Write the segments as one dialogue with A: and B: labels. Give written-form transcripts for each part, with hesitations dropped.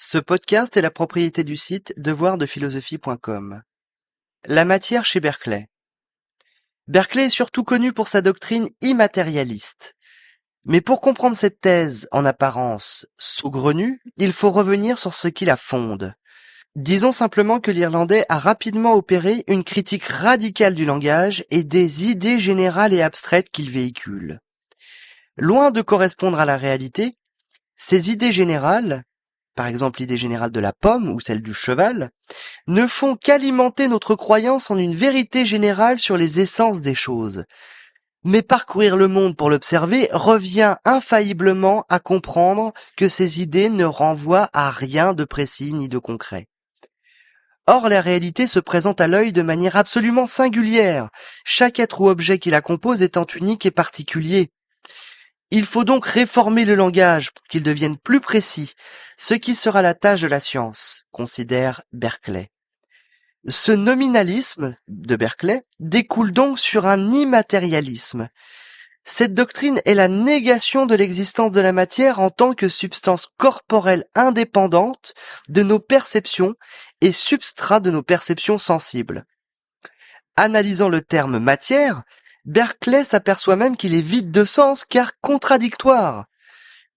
A: Ce podcast est la propriété du site devoirdephilosophie.com. La matière chez Berkeley. Berkeley est surtout connu pour sa doctrine immatérialiste. Mais pour comprendre cette thèse en apparence saugrenue, il faut revenir sur ce qui la fonde. Disons simplement que l'Irlandais a rapidement opéré une critique radicale du langage et des idées générales et abstraites qu'il véhicule. Loin de correspondre à la réalité, ces idées générales, par exemple l'idée générale de la pomme ou celle du cheval, ne font qu'alimenter notre croyance en une vérité générale sur les essences des choses. Mais parcourir le monde pour l'observer revient infailliblement à comprendre que ces idées ne renvoient à rien de précis ni de concret. Or, la réalité se présente à l'œil de manière absolument singulière, chaque être ou objet qui la compose étant unique et particulier. Il faut donc réformer le langage pour qu'il devienne plus précis, ce qui sera la tâche de la science, considère Berkeley. Ce nominalisme de Berkeley découle donc sur un immatérialisme. Cette doctrine est la négation de l'existence de la matière en tant que substance corporelle indépendante de nos perceptions et substrat de nos perceptions sensibles. Analysant le terme matière, Berkeley s'aperçoit même qu'il est vide de sens car contradictoire.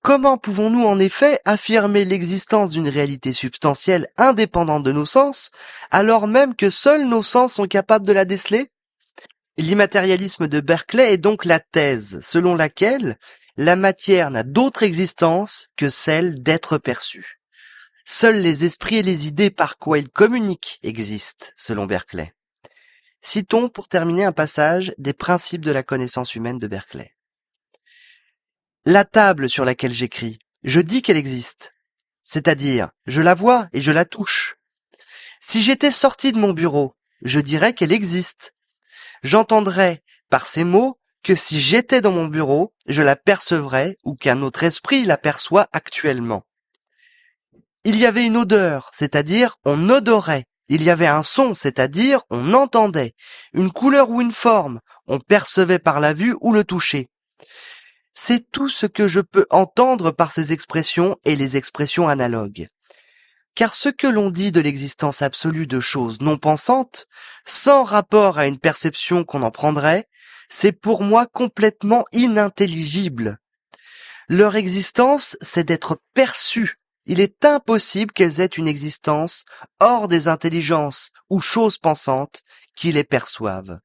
A: Comment pouvons-nous en effet affirmer l'existence d'une réalité substantielle indépendante de nos sens, alors même que seuls nos sens sont capables de la déceler? L'immatérialisme de Berkeley est donc la thèse selon laquelle la matière n'a d'autre existence que celle d'être perçue. Seuls les esprits et les idées par quoi ils communiquent existent, selon Berkeley. Citons pour terminer un passage des principes de la connaissance humaine de Berkeley. La table sur laquelle j'écris, je dis qu'elle existe. C'est-à-dire, je la vois et je la touche. Si j'étais sorti de mon bureau, je dirais qu'elle existe. J'entendrais par ces mots que si j'étais dans mon bureau, je l'apercevrais ou qu'un autre esprit l'aperçoit actuellement. Il y avait une odeur, c'est-à-dire on odorait. Il y avait un son, c'est-à-dire on entendait. Une couleur ou une forme, on percevait par la vue ou le toucher. C'est tout ce que je peux entendre par ces expressions et les expressions analogues. Car ce que l'on dit de l'existence absolue de choses non pensantes, sans rapport à une perception qu'on en prendrait, c'est pour moi complètement inintelligible. Leur existence, c'est d'être perçues. Il est impossible qu'elles aient une existence hors des intelligences ou choses pensantes qui les perçoivent.